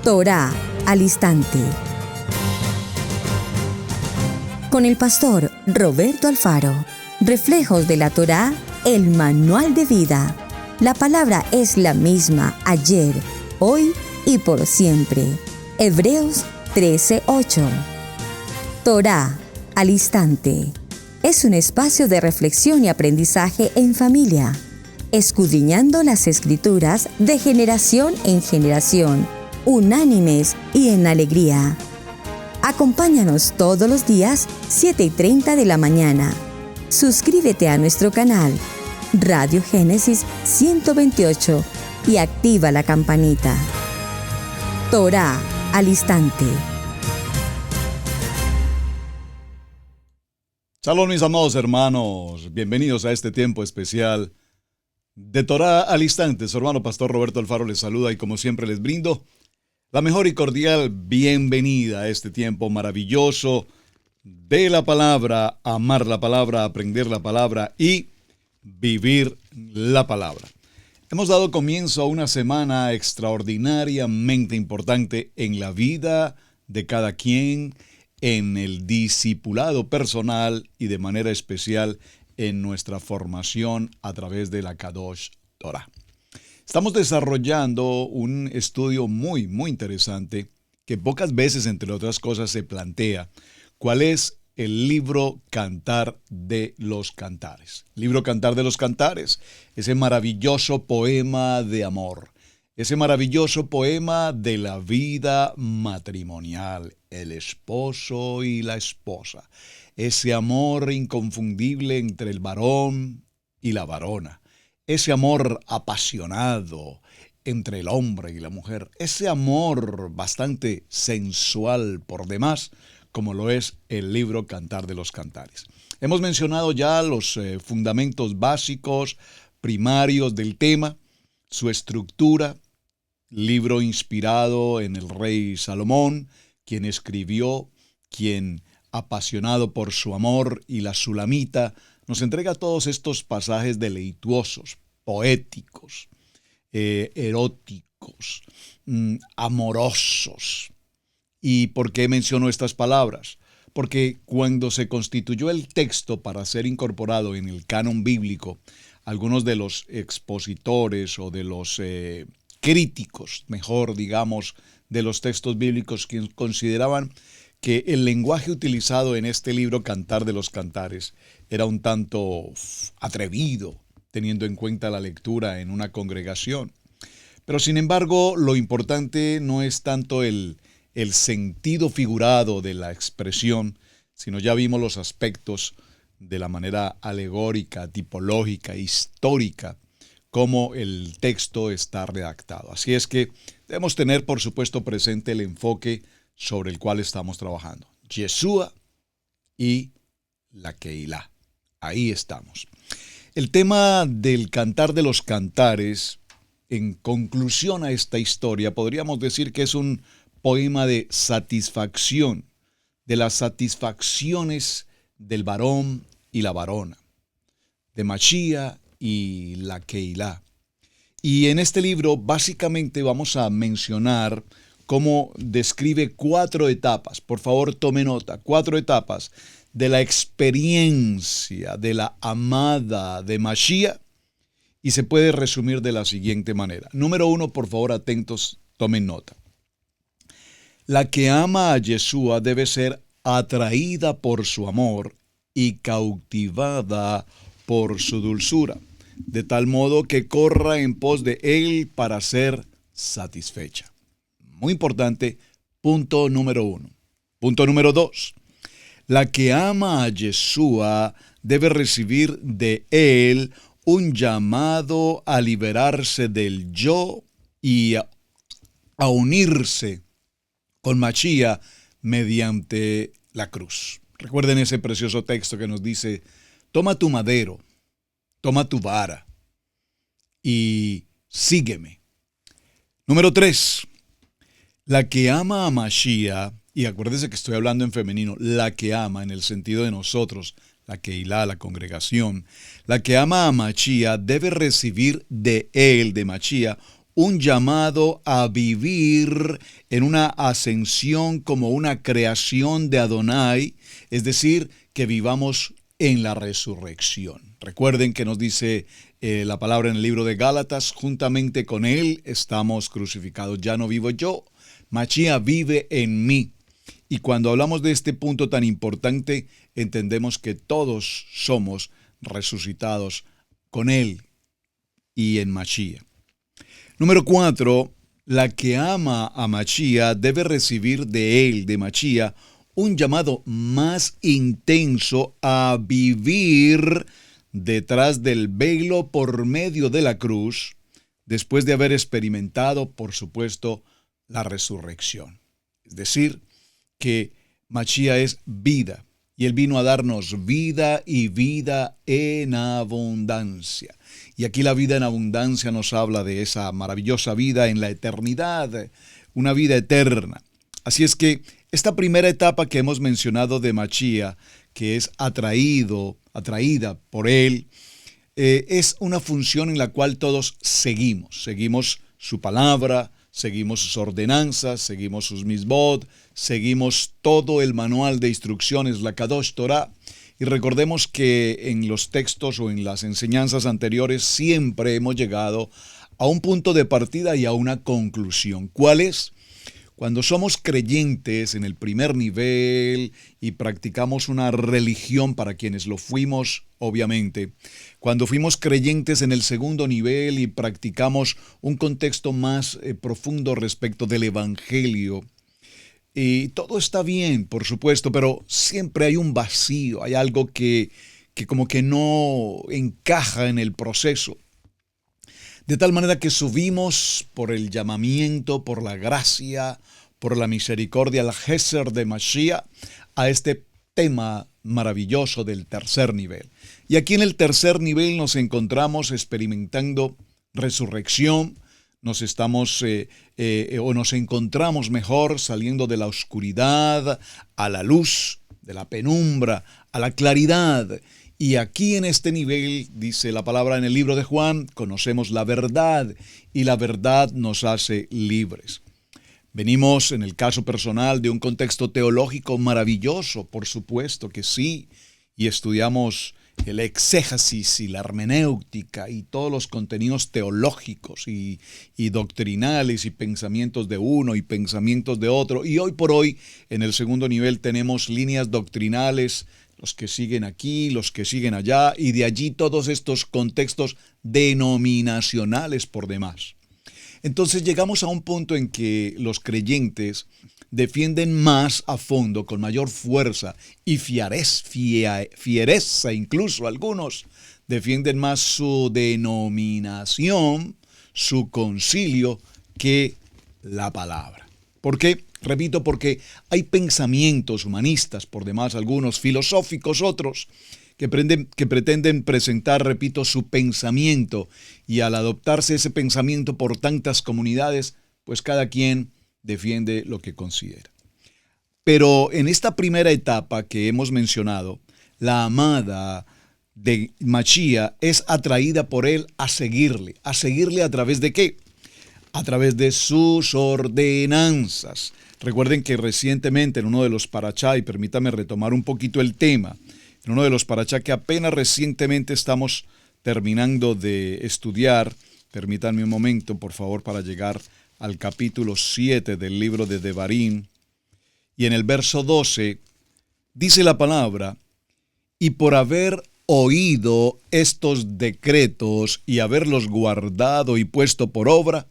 Torá al instante. Con el pastor Roberto Alfaro. Reflejos de la Torá, el manual de vida. La palabra es la misma ayer, hoy y por siempre. Hebreos 13:8. Torá al instante. Es un espacio de reflexión y aprendizaje en familia, escudriñando las Escrituras de generación en generación, unánimes y en alegría. Acompáñanos todos los días, 7:30 de la mañana. Suscríbete a nuestro canal, Radio Génesis 128, y activa la campanita. Torá al instante. Shalom, mis amados hermanos. Bienvenidos a este tiempo especial de Torá al instante. Su hermano pastor Roberto Alfaro les saluda y como siempre les brindo la mejor y cordial bienvenida a este tiempo maravilloso de la palabra, amar la palabra, aprender la palabra y vivir la palabra. Hemos dado comienzo a una semana extraordinariamente importante en la vida de cada quien, en el discipulado personal y de manera especial en nuestra formación a través de la Kadosh Torah. Estamos desarrollando un estudio muy interesante que pocas veces, entre otras cosas, se plantea. ¿Cuál es el libro Cantar de los Cantares? Libro Cantar de los Cantares, ese maravilloso poema de amor, ese maravilloso poema de la vida matrimonial, el esposo y la esposa, ese amor inconfundible entre el varón y la varona, ese amor apasionado entre el hombre y la mujer, ese amor bastante sensual por demás, como lo es el libro Cantar de los Cantares. Hemos mencionado ya los fundamentos básicos, primarios del tema, su estructura, libro inspirado en el rey Salomón, quien escribió, quien apasionado por su amor y la Sulamita, nos entrega todos estos pasajes deleituosos, poéticos, eróticos, amorosos. ¿Y por qué menciono estas palabras? Porque cuando se constituyó el texto para ser incorporado en el canon bíblico, algunos de los expositores o de los críticos, mejor digamos, de los textos bíblicos, quienes consideraban que el lenguaje utilizado en este libro Cantar de los Cantares era un tanto atrevido, teniendo en cuenta la lectura en una congregación. Pero sin embargo, lo importante no es tanto el sentido figurado de la expresión, sino ya vimos los aspectos de la manera alegórica, tipológica, histórica, cómo el texto está redactado. Así es que debemos tener, por supuesto, presente el enfoque sobre el cual estamos trabajando. Yeshua y la Keilah. Ahí estamos. El tema del Cantar de los Cantares, en conclusión a esta historia, podríamos decir que es un poema de satisfacción, de las satisfacciones del varón y la varona, de Mashiach y la Keilah. Y en este libro básicamente vamos a mencionar cómo describe 4 etapas. Por favor, tome nota, 4 etapas de la experiencia de la amada de Mashiach, y se puede resumir de la siguiente manera. Número 1, por favor, atentos, tomen nota. La que ama a Yeshua debe ser atraída por su amor y cautivada por su dulzura, de tal modo que corra en pos de él para ser satisfecha. Muy importante, punto número 1. Punto número 2. La que ama a Yeshua debe recibir de él un llamado a liberarse del yo y a unirse con Mashiach mediante la cruz. Recuerden ese precioso texto que nos dice: toma tu madero, toma tu vara y sígueme. Número 3. La que ama a Mashiach, y acuérdense que estoy hablando en femenino, la que ama en el sentido de nosotros, la Keilah, la congregación, la que ama a Mashiach debe recibir de él, de Mashiach, un llamado a vivir en una ascensión como una creación de Adonai, es decir, que vivamos en la resurrección. Recuerden que nos dice la palabra en el libro de Gálatas, juntamente con Él estamos crucificados. Ya no vivo yo, Mashiach vive en mí. Y cuando hablamos de este punto tan importante, entendemos que todos somos resucitados con Él y en Mashiach. Número 4, la que ama a Mashiach debe recibir de Él, de Mashiach, un llamado más intenso a vivir detrás del velo por medio de la cruz, después de haber experimentado, por supuesto, la resurrección. Es decir, que Mashiach es vida, y Él vino a darnos vida y vida en abundancia. Y aquí la vida en abundancia nos habla de esa maravillosa vida en la eternidad, una vida eterna. Así es que esta primera etapa que hemos mencionado de Mashiach, que es atraída por Él, es una función en la cual todos seguimos su palabra, seguimos sus ordenanzas, seguimos sus misbot, seguimos todo el manual de instrucciones, la Kadosh Torah. Y recordemos que en los textos o en las enseñanzas anteriores siempre hemos llegado a un punto de partida y a una conclusión. ¿Cuál es? Cuando somos creyentes en el primer nivel y practicamos una religión para quienes lo fuimos, obviamente, cuando fuimos creyentes en el segundo nivel y practicamos un contexto más profundo respecto del Evangelio, y todo está bien, por supuesto, pero siempre hay un vacío, hay algo que como que no encaja en el proceso. De tal manera que subimos por el llamamiento, por la gracia, por la misericordia, el Geser de Mashiach, a este tema maravilloso del tercer nivel. Y aquí en el tercer nivel nos encontramos experimentando resurrección, nos encontramos mejor saliendo de la oscuridad a la luz, de la penumbra a la claridad. Y aquí en este nivel, dice la palabra en el libro de Juan, conocemos la verdad y la verdad nos hace libres. Venimos en el caso personal de un contexto teológico maravilloso, por supuesto que sí, y estudiamos el exégesis y la hermenéutica y todos los contenidos teológicos y doctrinales y pensamientos de uno y pensamientos de otro. Y hoy por hoy, en el segundo nivel, tenemos líneas doctrinales, los que siguen aquí, los que siguen allá, y de allí todos estos contextos denominacionales por demás. Entonces llegamos a un punto en que los creyentes defienden más a fondo, con mayor fuerza y fiereza, incluso algunos defienden más su denominación, su concilio, que la palabra. ¿Por qué? Repito, porque hay pensamientos humanistas, por demás algunos filosóficos, otros, que pretenden presentar, repito, su pensamiento, y al adoptarse ese pensamiento por tantas comunidades, pues cada quien defiende lo que considera. Pero en esta primera etapa que hemos mencionado, la amada de Mashiach es atraída por Él a seguirle a través de ¿qué? A través de sus ordenanzas. Recuerden que recientemente en uno de los parashá, y permítame retomar un poquito el tema, en uno de los parashá que apenas recientemente estamos terminando de estudiar, permítanme un momento, por favor, para llegar al capítulo 7 del libro de Devarim, y en el verso 12 dice la palabra: y por haber oído estos decretos y haberlos guardado y puesto por obra,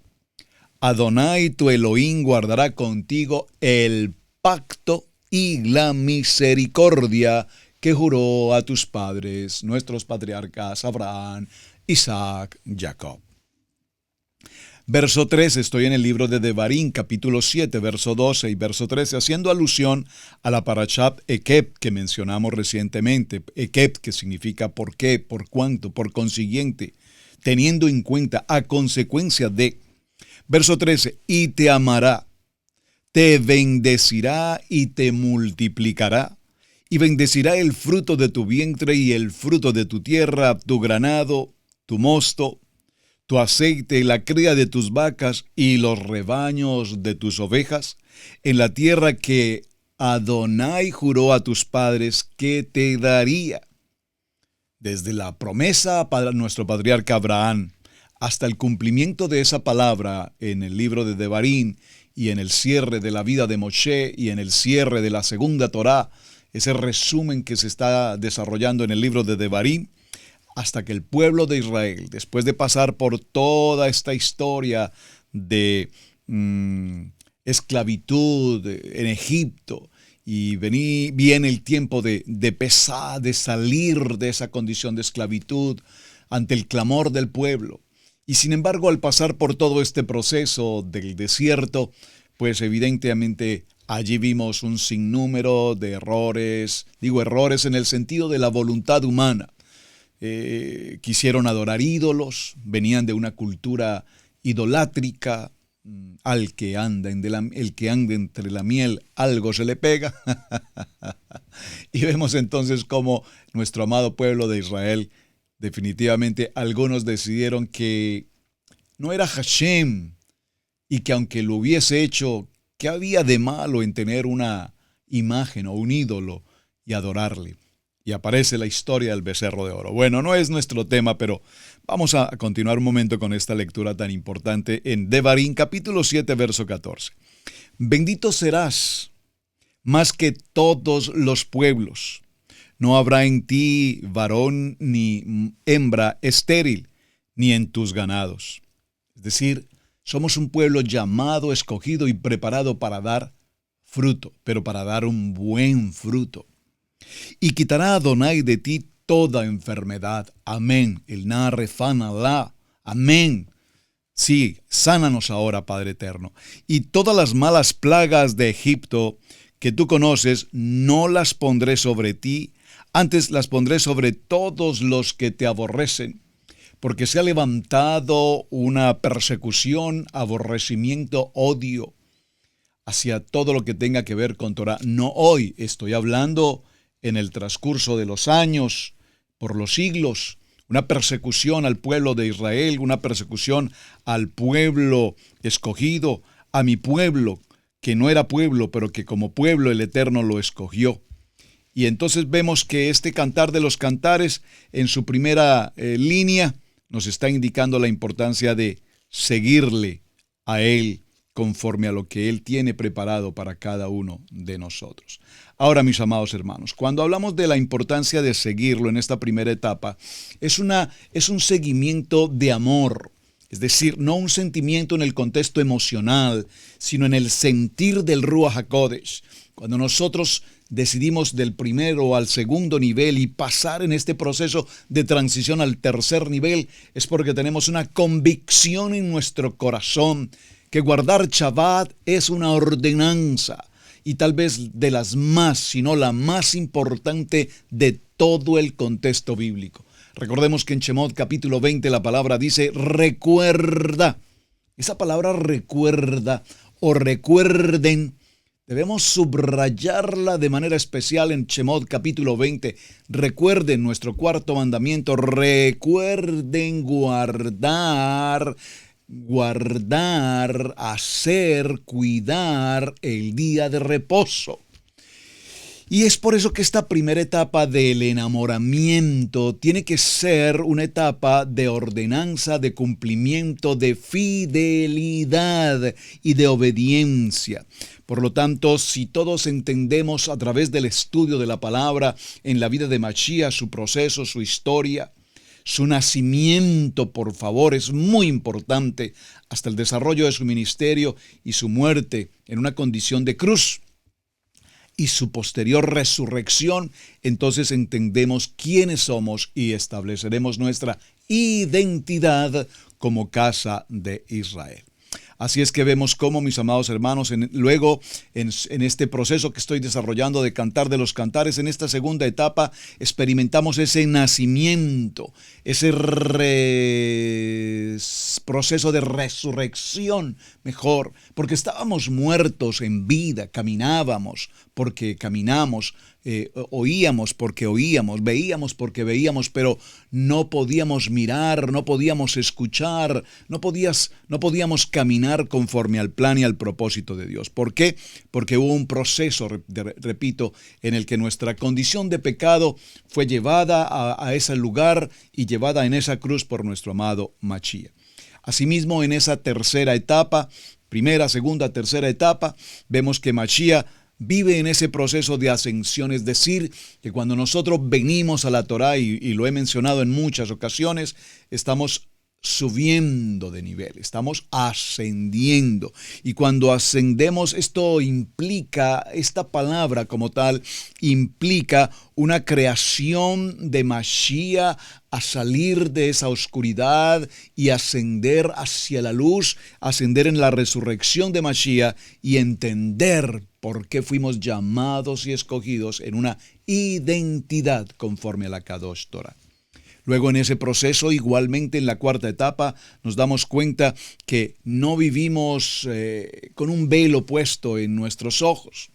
Adonai tu Elohim guardará contigo el pacto y la misericordia que juró a tus padres, nuestros patriarcas, Abraham, Isaac, Jacob. Verso 13, estoy en el libro de Devarim, capítulo 7, verso 12 y verso 13, haciendo alusión a la parashat Ekeb que mencionamos recientemente. Ekeb, que significa por qué, por cuánto, por consiguiente, teniendo en cuenta, a consecuencia de. Verso 13, y te amará, te bendecirá y te multiplicará, y bendecirá el fruto de tu vientre y el fruto de tu tierra, tu granado, tu mosto, tu aceite, la cría de tus vacas y los rebaños de tus ovejas, en la tierra que Adonai juró a tus padres que te daría. Desde la promesa para nuestro patriarca Abraham hasta el cumplimiento de esa palabra en el libro de Devarim y en el cierre de la vida de Moshe y en el cierre de la segunda Torá, ese resumen que se está desarrollando en el libro de Devarim, hasta que el pueblo de Israel, después de pasar por toda esta historia de esclavitud en Egipto, y viene el tiempo de pesar, de salir de esa condición de esclavitud ante el clamor del pueblo. Y sin embargo, al pasar por todo este proceso del desierto, pues evidentemente allí vimos un sinnúmero de errores, digo errores en el sentido de la voluntad humana. Quisieron adorar ídolos, venían de una cultura idolátrica. El que anda entre la miel, algo se le pega. Y vemos entonces cómo nuestro amado pueblo de Israel, definitivamente algunos decidieron que no era Hashem y que aunque lo hubiese hecho, ¿qué había de malo en tener una imagen o un ídolo y adorarle? Y aparece la historia del becerro de oro. Bueno, no es nuestro tema, pero vamos a continuar un momento con esta lectura tan importante en Devarim, capítulo 7, verso 14. Bendito serás más que todos los pueblos. No habrá en ti varón ni hembra estéril, ni en tus ganados. Es decir, somos un pueblo llamado, escogido y preparado para dar fruto, pero para dar un buen fruto. Y quitará Adonai de ti toda enfermedad. Amén. El Narefan-Alá. Amén. Sí, sánanos ahora, Padre eterno. Y todas las malas plagas de Egipto que tú conoces, no las pondré sobre ti, antes las pondré sobre todos los que te aborrecen, porque se ha levantado una persecución, aborrecimiento, odio hacia todo lo que tenga que ver con Torah. No hoy, estoy hablando en el transcurso de los años, por los siglos, una persecución al pueblo de Israel, una persecución al pueblo escogido, a mi pueblo, que no era pueblo, pero que como pueblo el Eterno lo escogió. Y entonces vemos que este Cantar de los Cantares, en su primera línea, nos está indicando la importancia de seguirle a Él, conforme a lo que Él tiene preparado para cada uno de nosotros. Ahora, mis amados hermanos, cuando hablamos de la importancia de seguirlo en esta primera etapa, es un seguimiento de amor, es decir, no un sentimiento en el contexto emocional, sino en el sentir del Ruach HaKodesh. Cuando nosotros decidimos del primero al segundo nivel y pasar en este proceso de transición al tercer nivel, es porque tenemos una convicción en nuestro corazón que guardar Shabbat es una ordenanza y tal vez de las más, si no la más importante de todo el contexto bíblico. Recordemos que en Shemot capítulo 20 la palabra dice recuerda. Esa palabra recuerda o recuerden, debemos subrayarla de manera especial en Shemot capítulo 20. Recuerden nuestro cuarto mandamiento, recuerden guardar, hacer, cuidar el día de reposo. Y es por eso que esta primera etapa del enamoramiento tiene que ser una etapa de ordenanza, de cumplimiento, de fidelidad y de obediencia. Por lo tanto, si todos entendemos a través del estudio de la palabra en la vida de Mashiach, su proceso, su historia, su nacimiento, por favor, es muy importante, hasta el desarrollo de su ministerio y su muerte en una condición de cruz, y su posterior resurrección, entonces entendemos quiénes somos y estableceremos nuestra identidad como casa de Israel. Así es que vemos cómo, mis amados hermanos, luego en este proceso que estoy desarrollando de Cantar de los Cantares, en esta segunda etapa, experimentamos ese nacimiento, ese proceso de resurrección, mejor, porque estábamos muertos en vida, caminábamos porque caminamos, oíamos porque oíamos, veíamos porque veíamos, pero no podíamos mirar, no podíamos escuchar, no podíamos caminar conforme al plan y al propósito de Dios. ¿Por qué? Porque hubo un proceso, repito, en el que nuestra condición de pecado fue llevada a ese lugar y llevada en esa cruz por nuestro amado Mashiach. Asimismo, en esa tercera etapa, primera, segunda, tercera etapa, vemos que Mashiach vive en ese proceso de ascensión, es decir, que cuando nosotros venimos a la Torá, y lo he mencionado en muchas ocasiones, estamos subiendo de nivel, estamos ascendiendo. Y cuando ascendemos, esto implica, esta palabra como tal, implica una creación de Mashiach a salir de esa oscuridad y ascender hacia la luz, ascender en la resurrección de Mashiach y entender por qué fuimos llamados y escogidos en una identidad conforme a la Kadosh Torah. Luego en ese proceso, igualmente en la cuarta etapa, nos damos cuenta que no vivimos con un velo puesto en nuestros ojos.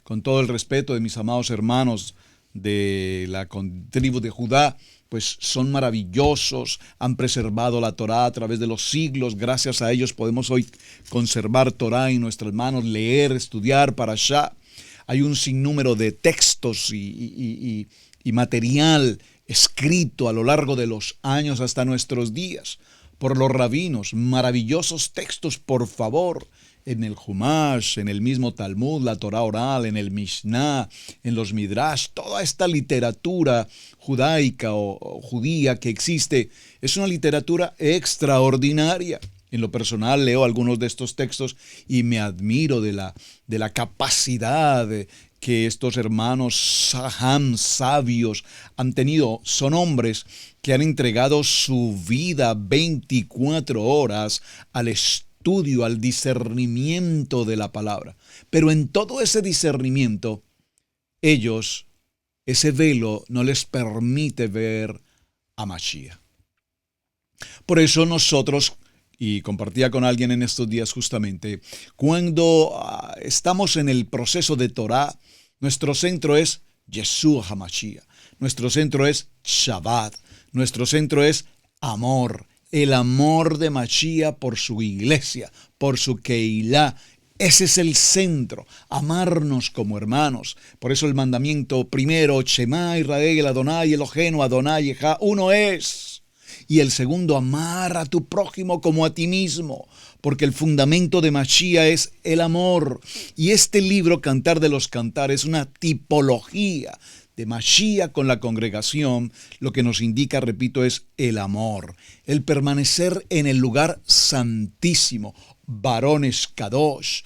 Con todo el respeto de mis amados hermanos de la tribu de Judá, pues son maravillosos, han preservado la Torá a través de los siglos. Gracias a ellos podemos hoy conservar Torá en nuestras manos, leer, estudiar Parashá. Hay un sinnúmero de textos y material escrito a lo largo de los años hasta nuestros días por los rabinos, maravillosos textos, por favor, en el Humash, en el mismo Talmud, la Torá oral, en el Mishnah, en los Midrash, toda esta literatura judaica o judía que existe, es una literatura extraordinaria. En lo personal leo algunos de estos textos y me admiro de la capacidad que estos hermanos sabios han tenido. Son hombres que han entregado su vida 24 horas al estudio, al discernimiento de la palabra. Pero en todo ese discernimiento, ellos, ese velo no les permite ver a Mashiach. Por eso nosotros, y compartía con alguien en estos días justamente, cuando estamos en el proceso de Torah, nuestro centro es Yeshua HaMashiach, nuestro centro es Shabbat, nuestro centro es amor, el amor de Mashiach por su iglesia, por su Keilah. Ese es el centro, amarnos como hermanos. Por eso el mandamiento primero, Shema Israel, Adonai Eloheinu, Adonai Echad, uno es. Y el segundo, amar a tu prójimo como a ti mismo, porque el fundamento de Mashiach es el amor. Y este libro, Cantar de los Cantares, es una tipología de Mashiach con la congregación. Lo que nos indica, repito, es el amor, el permanecer en el lugar santísimo, varones kadosh,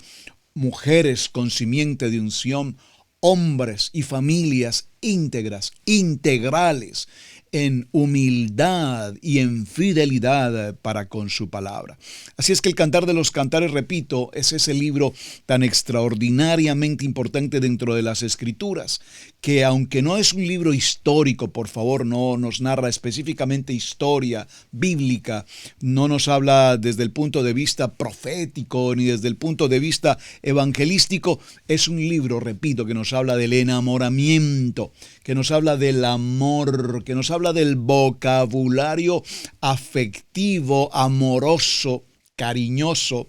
mujeres con simiente de unción, hombres y familias íntegras, integrales, en humildad y en fidelidad para con su palabra. Así es que el Cantar de los Cantares, repito, es ese libro tan extraordinariamente importante dentro de las Escrituras, que aunque no es un libro histórico, por favor, no nos narra específicamente historia bíblica, no nos habla desde el punto de vista profético ni desde el punto de vista evangelístico, es un libro, repito, que nos habla del enamoramiento, que nos habla del amor, que nos habla del vocabulario afectivo, amoroso, cariñoso.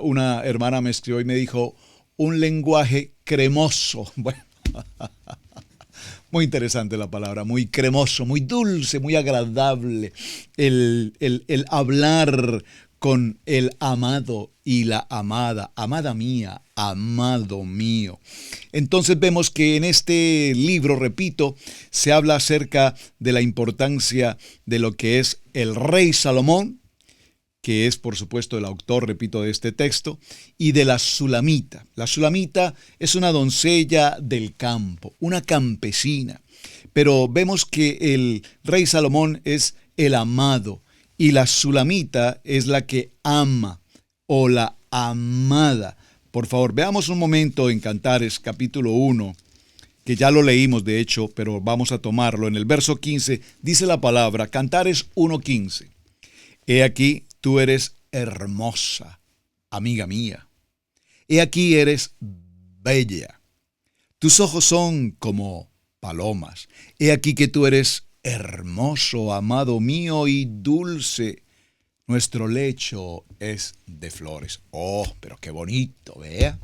Una hermana me escribió y me dijo, un lenguaje cremoso. Bueno, muy interesante la palabra, muy cremoso, muy dulce, muy agradable. El hablar con el amado y la amada, amada mía, amado mío. Entonces vemos que en este libro, repito, se habla acerca de la importancia de lo que es el rey Salomón, que es por supuesto el autor, repito, de este texto, y de la Sulamita. La Sulamita es una doncella del campo, una campesina, pero vemos que el rey Salomón es el amado, y la Sulamita es la que ama o la amada. Por favor, veamos un momento en Cantares capítulo 1, que ya lo leímos de hecho, pero vamos a tomarlo. En el verso 15 dice la palabra, Cantares 1:15. He aquí, tú eres hermosa, amiga mía. He aquí eres bella. Tus ojos son como palomas. He aquí que tú eres hermoso, amado mío, y dulce. Nuestro lecho es de flores. Oh, pero qué bonito, vea.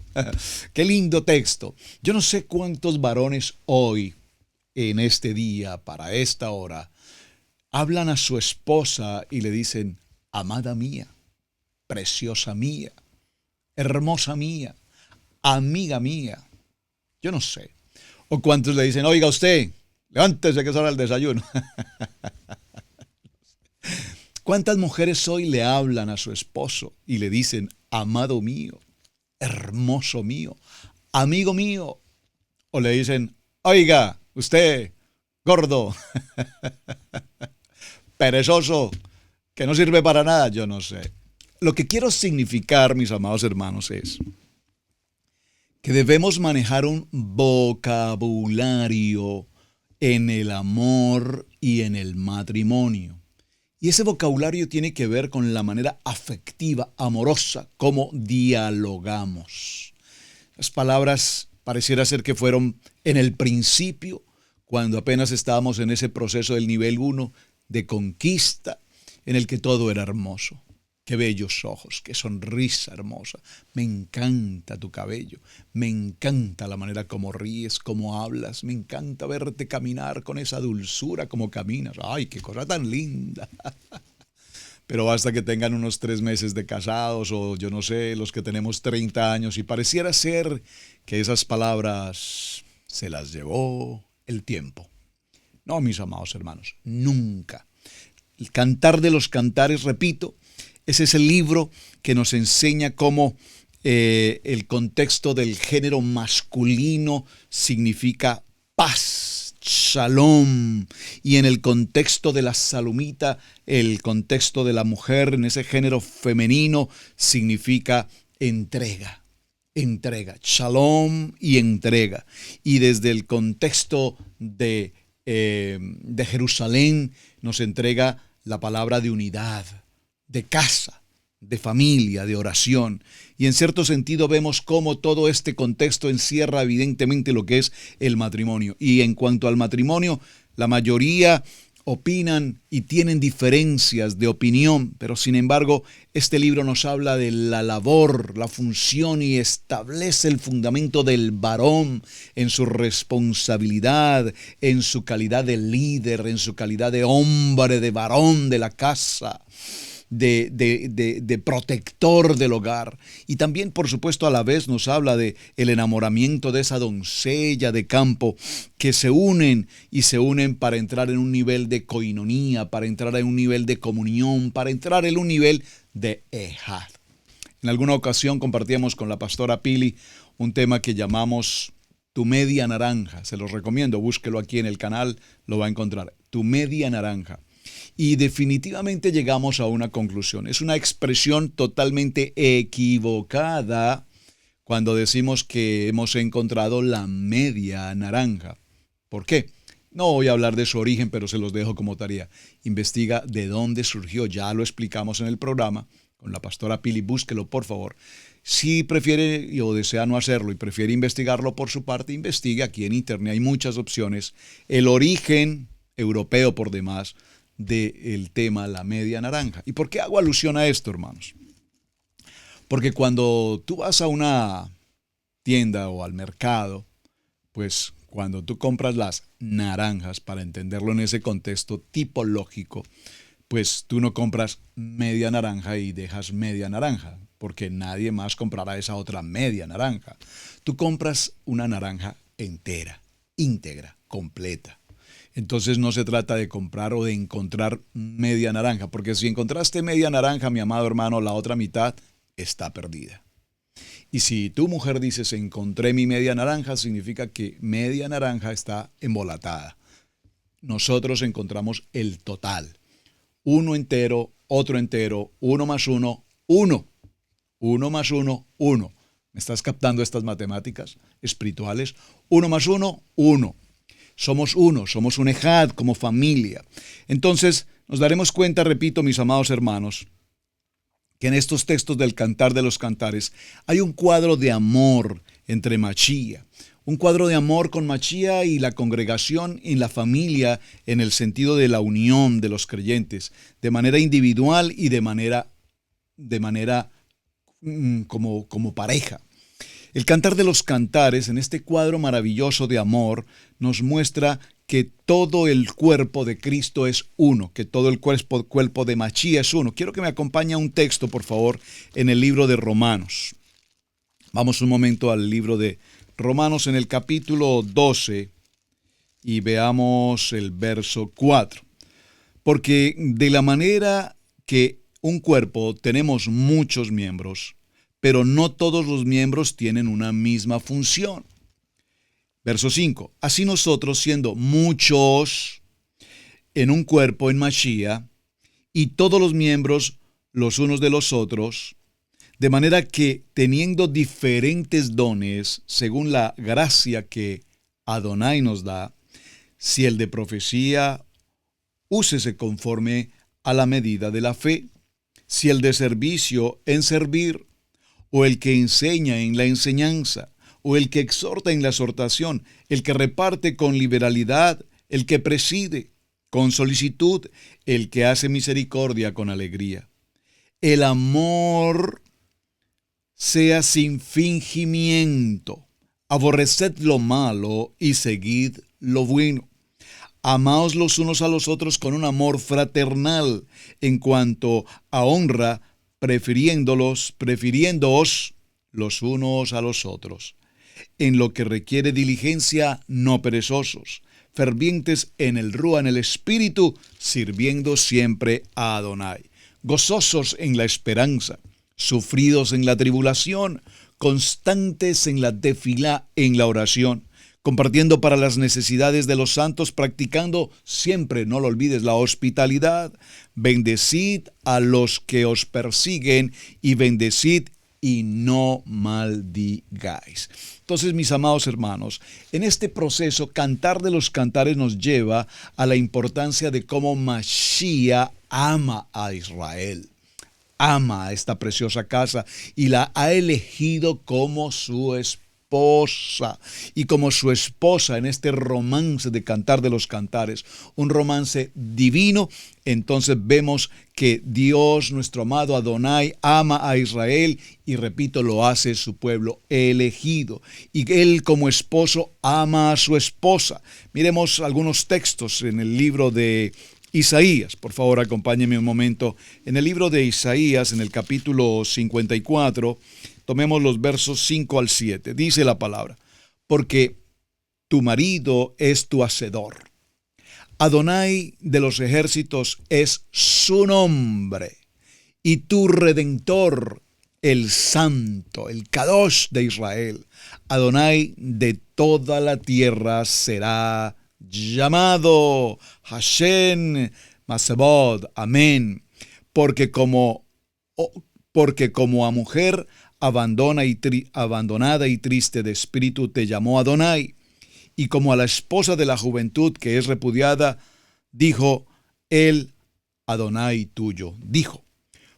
Qué lindo texto. Yo no sé cuántos varones hoy, en este día, para esta hora, hablan a su esposa y le dicen, amada mía, preciosa mía, hermosa mía, amiga mía. Yo no sé. O cuántos le dicen, oiga usted, levántese que es hora del desayuno. ¿Cuántas mujeres hoy le hablan a su esposo y le dicen, amado mío, hermoso mío, amigo mío? O le dicen, oiga, usted, gordo, perezoso, que no sirve para nada, yo no sé. Lo que quiero significar, mis amados hermanos, es que debemos manejar un vocabulario en el amor y en el matrimonio. Y ese vocabulario tiene que ver con la manera afectiva, amorosa, como dialogamos. Las palabras pareciera ser que fueron en el principio, cuando apenas estábamos en ese proceso del nivel 1 de conquista, en el que todo era hermoso. Qué bellos ojos, qué sonrisa hermosa. Me encanta tu cabello, me encanta la manera como ríes, como hablas, me encanta verte caminar con esa dulzura como caminas. ¡Ay, qué cosa tan linda! Pero basta que tengan unos 3 meses de casados o yo no sé, los que tenemos 30 años y pareciera ser que esas palabras se las llevó el tiempo. No, mis amados hermanos, nunca. El Cantar de los Cantares, repito, ese es el libro que nos enseña cómo el contexto del género masculino significa paz, shalom, y en el contexto de la salumita, el contexto de la mujer en ese género femenino significa entrega, shalom y entrega. Y desde el contexto de Jerusalén nos entrega la palabra de unidad, de casa, de familia, de oración. Y en cierto sentido vemos cómo todo este contexto encierra evidentemente lo que es el matrimonio. Y en cuanto al matrimonio, la mayoría opinan y tienen diferencias de opinión, pero sin embargo, este libro nos habla de la labor, la función y establece el fundamento del varón en su responsabilidad, en su calidad de líder, en su calidad de hombre, de varón de la casa. De protector del hogar. Y también, por supuesto, a la vez nos habla de el enamoramiento de esa doncella de campo que se unen para entrar en un nivel de coinonía, para entrar en un nivel de comunión, para entrar en un nivel de ejad. En alguna ocasión compartíamos con la pastora Pili un tema que llamamos Tu media naranja. Se los recomiendo, búsquelo aquí en el canal, lo va a encontrar. Tu media naranja. Y definitivamente llegamos a una conclusión. Es una expresión totalmente equivocada cuando decimos que hemos encontrado la media naranja. ¿Por qué? No voy a hablar de su origen, pero se los dejo como tarea. Investiga de dónde surgió. Ya lo explicamos en el programa con la pastora Pili. Búsquelo, por favor. Si prefiere o desea no hacerlo y prefiere investigarlo por su parte, investigue aquí en internet. Hay muchas opciones. El origen europeo por demás del tema la media naranja. ¿Y por qué hago alusión a esto, hermanos? Porque cuando tú vas a una tienda o al mercado, pues cuando tú compras las naranjas, para entenderlo en ese contexto tipológico, pues tú no compras media naranja y dejas media naranja, porque nadie más comprará esa otra media naranja. Tú compras una naranja entera, íntegra, completa. Entonces no se trata de comprar o de encontrar media naranja, porque si encontraste media naranja, mi amado hermano, la otra mitad está perdida. Y si tu mujer dices, encontré mi media naranja, significa que media naranja está embolatada. Nosotros encontramos el total. Uno entero, otro entero, uno más uno, uno. 1 más 1, 1. ¿Me estás captando estas matemáticas espirituales? 1 más 1, 1. Somos uno, somos un ejad como familia. Entonces, nos daremos cuenta, repito, mis amados hermanos, que en estos textos del Cantar de los Cantares hay un cuadro de amor entre Machía. Un cuadro de amor con Machía y la congregación y la familia en el sentido de la unión de los creyentes, de manera individual y de manera como pareja. El Cantar de los Cantares, en este cuadro maravilloso de amor, nos muestra que todo el cuerpo de Cristo es uno, que todo el cuerpo de Machía es uno. Quiero que me acompañe a un texto, por favor, en el libro de Romanos. Vamos un momento al libro de Romanos en el capítulo 12 y veamos el verso 4. Porque de la manera que un cuerpo tenemos muchos miembros, pero no todos los miembros tienen una misma función. Verso 5. Así nosotros, siendo muchos en un cuerpo en Machía, y todos los miembros los unos de los otros, de manera que teniendo diferentes dones, según la gracia que Adonai nos da, si el de profecía, úsese conforme a la medida de la fe, si el de servicio, en servir, o el que enseña en la enseñanza, o el que exhorta en la exhortación, el que reparte con liberalidad, el que preside con solicitud, el que hace misericordia con alegría. El amor sea sin fingimiento, aborreced lo malo y seguid lo bueno. Amaos los unos a los otros con un amor fraternal, en cuanto a honra, prefiriéndoos los unos a los otros. En lo que requiere diligencia, no perezosos, fervientes en el Rúa, en el Espíritu, sirviendo siempre a Adonai, gozosos en la esperanza, sufridos en la tribulación, constantes en la tefilá, en la oración, compartiendo para las necesidades de los santos, practicando siempre, no lo olvides, la hospitalidad. Bendecid a los que os persiguen y bendecid y no maldigáis. Entonces, mis amados hermanos, en este proceso, Cantar de los Cantares nos lleva a la importancia de cómo Machía ama a Israel. Ama a esta preciosa casa y la ha elegido como su esposa. Y como su esposa en este romance de Cantar de los Cantares, un romance divino, entonces vemos que Dios, nuestro amado Adonai, ama a Israel y, repito, lo hace su pueblo elegido. Y él como esposo ama a su esposa. Miremos algunos textos en el libro de Isaías. Por favor, acompáñenme un momento. En el libro de Isaías, en el capítulo 54, tomemos los versos 5 al 7. Dice la palabra: porque tu marido es tu hacedor. Adonai de los ejércitos es su nombre. Y tu Redentor, el Santo, el Kadosh de Israel, Adonai de toda la tierra será llamado Hashem Masebod. Amén. Porque como a mujer abandonada y triste de espíritu te llamó Adonai, y como a la esposa de la juventud que es repudiada, dijo el Adonai tuyo. Dijo: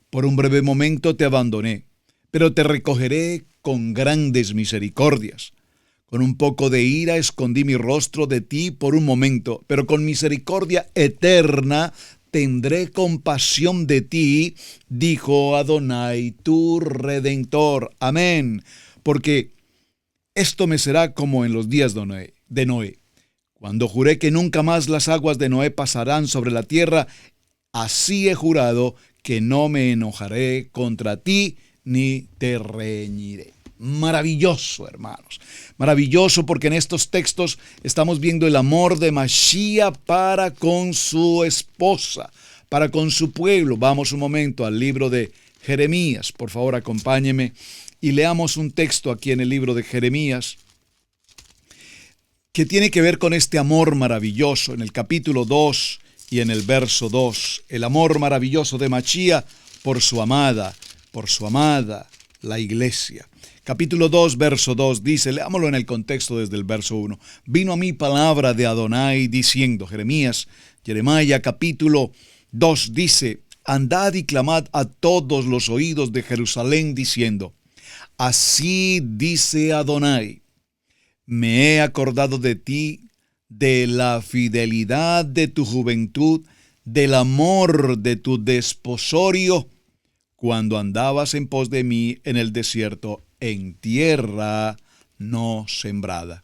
por un breve momento te abandoné, pero te recogeré con grandes misericordias. Con un poco de ira escondí mi rostro de ti por un momento, pero con misericordia eterna tendré compasión de ti, dijo Adonai, tu Redentor. Amén. Porque esto me será como en los días de Noé, cuando juré que nunca más las aguas de Noé pasarán sobre la tierra. Así he jurado que no me enojaré contra ti ni te reñiré. Maravilloso, hermanos. Maravilloso, porque en estos textos estamos viendo el amor de Machía para con su esposa, para con su pueblo. Vamos un momento al libro de Jeremías. Por favor, acompáñeme y leamos un texto aquí en el libro de Jeremías que tiene que ver con este amor maravilloso en el capítulo 2 y en el verso 2. El amor maravilloso de Machía por su amada, la iglesia. Capítulo 2, verso 2 dice, leámoslo en el contexto desde el verso 1. Vino a mí palabra de Adonai diciendo, Jeremías capítulo 2 dice, andad y clamad a todos los oídos de Jerusalén diciendo, así dice Adonai, me he acordado de ti, de la fidelidad de tu juventud, del amor de tu desposorio, cuando andabas en pos de mí en el desierto, en tierra no sembrada.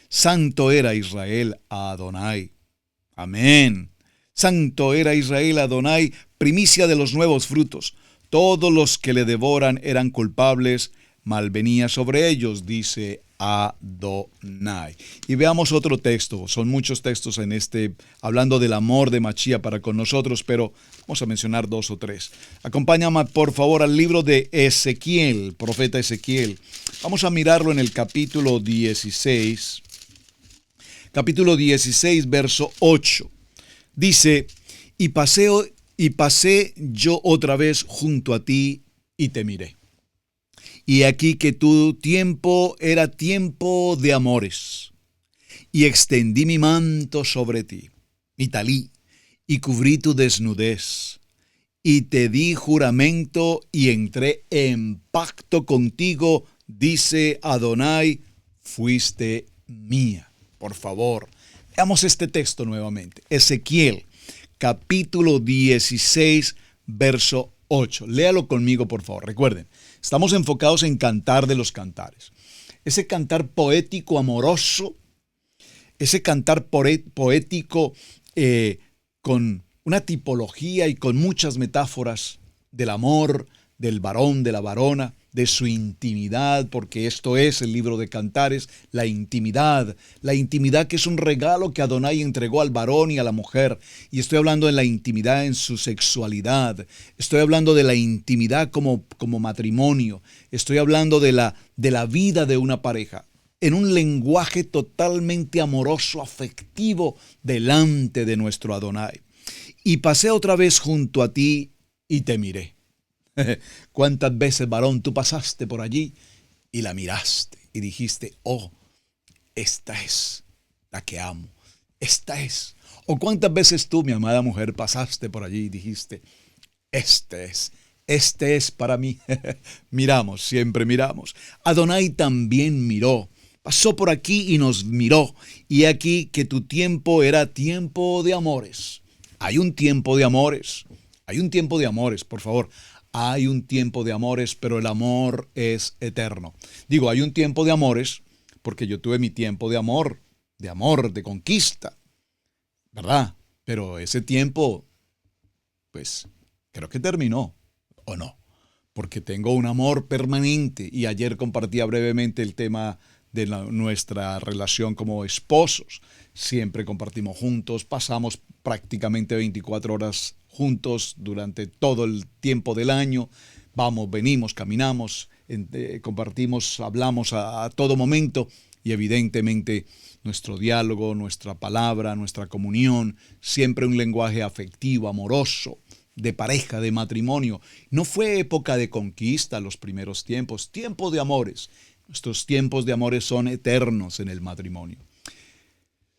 Santo era Israel a Adonai. Amén. Santo era Israel a Adonai, primicia de los nuevos frutos. Todos los que le devoran eran culpables, mal venía sobre ellos, dice Adonai. Y veamos otro texto. Son muchos textos en hablando del amor de Mashiach para con nosotros, pero vamos a mencionar 2 o 3. Acompáñame por favor al libro de Ezequiel, profeta Ezequiel. Vamos a mirarlo en el capítulo 16. Capítulo 16, verso 8. Dice, y pasé yo otra vez junto a ti y te miré. Y aquí que tu tiempo era tiempo de amores. Y extendí mi manto sobre ti, mi talí, y cubrí tu desnudez. Y te di juramento y entré en pacto contigo, dice Adonai, fuiste mía. Por favor, veamos este texto nuevamente. Ezequiel, capítulo 16, verso 8. Léalo conmigo, por favor. Recuerden, estamos enfocados en Cantar de los Cantares. Ese cantar poético, amoroso, ese cantar poético con una tipología y con muchas metáforas del amor, del varón, de la varona, de su intimidad, porque esto es el libro de Cantares, la intimidad que es un regalo que Adonai entregó al varón y a la mujer. Y estoy hablando de la intimidad en su sexualidad, estoy hablando de la intimidad como matrimonio, estoy hablando de la vida de una pareja, en un lenguaje totalmente amoroso, afectivo, delante de nuestro Adonai. Y pasé otra vez junto a ti y te miré. ¿Cuántas veces, varón, tú pasaste por allí y la miraste y dijiste, oh, esta es la que amo, esta es? ¿O cuántas veces tú, mi amada mujer, pasaste por allí y dijiste, este es para mí? Miramos, siempre miramos. Adonai también miró, pasó por aquí y nos miró. Y aquí que tu tiempo era tiempo de amores. Hay un tiempo de amores, por favor. Hay un tiempo de amores, pero el amor es eterno. Digo, hay un tiempo de amores porque yo tuve mi tiempo de amor, de conquista, ¿verdad? Pero ese tiempo, pues, creo que terminó, ¿o no? Porque tengo un amor permanente y ayer compartía brevemente el tema de nuestra relación como esposos. Siempre compartimos juntos, pasamos prácticamente 24 horas juntos durante todo el tiempo del año. Vamos, venimos, caminamos, compartimos, hablamos a todo momento y evidentemente nuestro diálogo, nuestra palabra, nuestra comunión, siempre un lenguaje afectivo, amoroso, de pareja, de matrimonio. No fue época de conquista los primeros tiempos, tiempo de amores. Nuestros tiempos de amores son eternos en el matrimonio.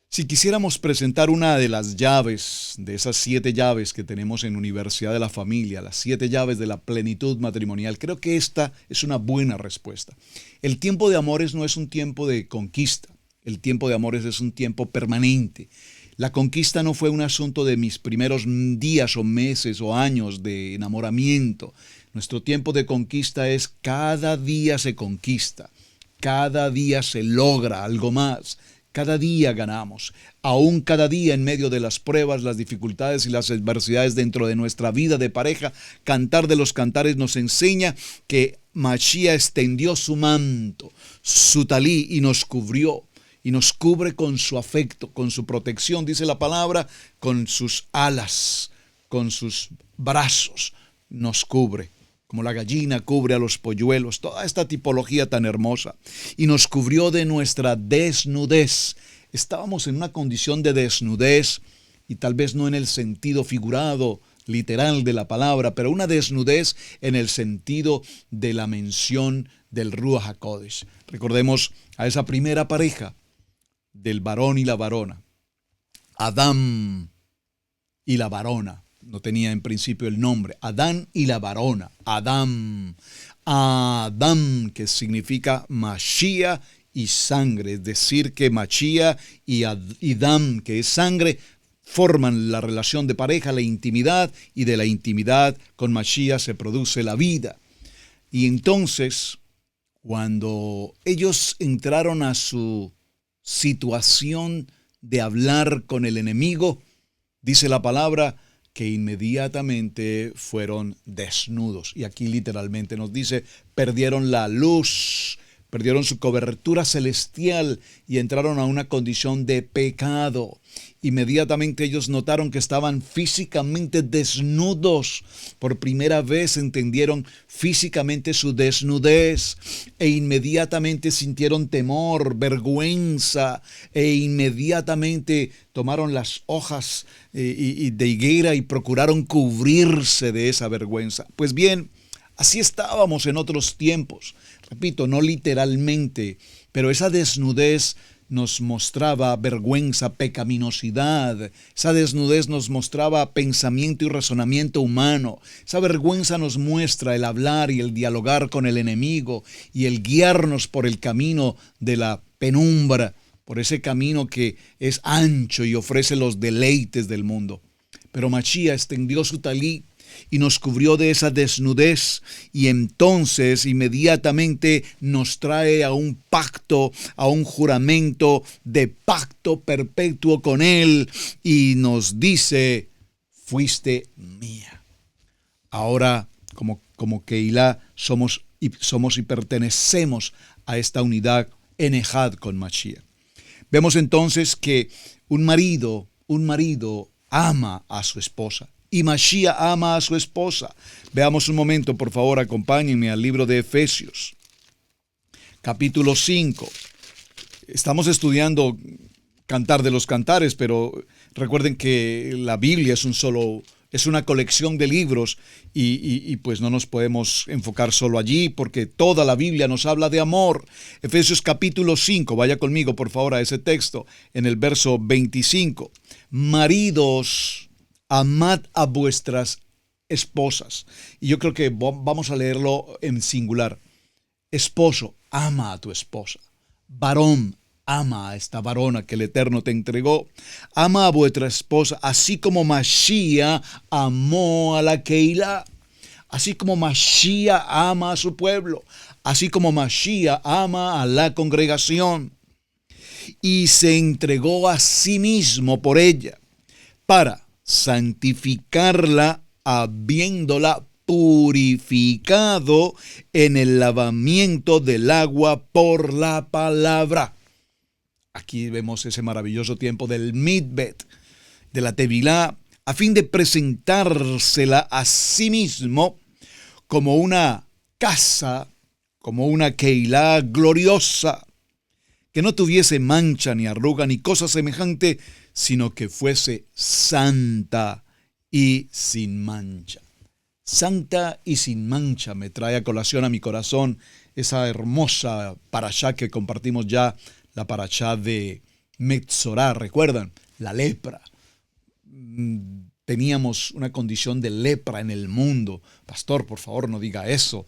Si quisiéramos presentar una de las llaves, de esas 7 llaves que tenemos en Universidad de la Familia, las 7 llaves de la plenitud matrimonial, creo que esta es una buena respuesta. El tiempo de amores no es un tiempo de conquista, el tiempo de amores es un tiempo permanente. La conquista no fue un asunto de mis primeros días o meses o años de enamoramiento. Nuestro tiempo de conquista es cada día se conquista, cada día se logra algo más. Cada día ganamos, aún cada día en medio de las pruebas, las dificultades y las adversidades dentro de nuestra vida de pareja. Cantar de los Cantares nos enseña que Mashiach extendió su manto, su talí y nos cubrió. Y nos cubre con su afecto, con su protección, dice la palabra, con sus alas, con sus brazos, nos cubre. Como la gallina cubre a los polluelos, toda esta tipología tan hermosa. Y nos cubrió de nuestra desnudez. Estábamos en una condición de desnudez, y tal vez no en el sentido figurado literal de la palabra, pero una desnudez en el sentido de la mención del Ruach HaKodesh. Recordemos a esa primera pareja del varón y la varona, Adán y la varona. No tenía en principio el nombre. Adán y la varona. Adán, que significa Mashiach y sangre. Es decir, que Mashiach y Adán, que es sangre, forman la relación de pareja, la intimidad, y de la intimidad con Mashiach se produce la vida. Y entonces, cuando ellos entraron a su situación de hablar con el enemigo, dice la palabra que inmediatamente fueron desnudos. Y aquí literalmente nos dice, perdieron la luz, perdieron su cobertura celestial y entraron a una condición de pecado. Inmediatamente ellos notaron que estaban físicamente desnudos. Por primera vez entendieron físicamente su desnudez e inmediatamente sintieron temor, vergüenza, e inmediatamente tomaron las hojas de higuera y procuraron cubrirse de esa vergüenza. Pues bien, así estábamos en otros tiempos. Repito, no literalmente, pero esa desnudez nos mostraba vergüenza, pecaminosidad. Esa desnudez nos mostraba pensamiento y razonamiento humano. Esa vergüenza nos muestra el hablar y el dialogar con el enemigo y el guiarnos por el camino de la penumbra, por ese camino que es ancho y ofrece los deleites del mundo. Pero Mashiach extendió su talí y nos cubrió de esa desnudez, y entonces inmediatamente nos trae a un pacto, a un juramento de pacto perpetuo con Él, y nos dice, fuiste mía. Ahora, como Keilah, somos y pertenecemos a esta unidad en Ejad con Mashiach. Vemos entonces que un marido ama a su esposa. Y Mashiach ama a su esposa. Veamos un momento, por favor, acompáñenme al libro de Efesios, capítulo 5. Estamos estudiando Cantar de los Cantares, pero recuerden que la Biblia es una colección de libros y pues no nos podemos enfocar solo allí, porque toda la Biblia nos habla de amor. Efesios capítulo 5, vaya conmigo por favor a ese texto, en el verso 25. Maridos, amad a vuestras esposas. Y yo creo que vamos a leerlo en singular. Esposo, ama a tu esposa. Varón, ama a esta varona que el Eterno te entregó. Ama a vuestra esposa, así como Mashiach amó a la Keilah. Así como Mashiach ama a su pueblo. Así como Mashiach ama a la congregación. Y se entregó a sí mismo por ella, para santificarla, habiéndola purificado en el lavamiento del agua por la palabra. Aquí vemos ese maravilloso tiempo del Midbet, de la Tevilá, a fin de presentársela a sí mismo como una casa, como una Keilah gloriosa, que no tuviese mancha ni arruga ni cosa semejante, sino que fuese santa y sin mancha. Santa y sin mancha me trae a colación a mi corazón esa hermosa parashá que compartimos ya, la parashá de Metzorá. ¿Recuerdan? La lepra. Teníamos una condición de lepra en el mundo. Pastor, por favor, no diga eso.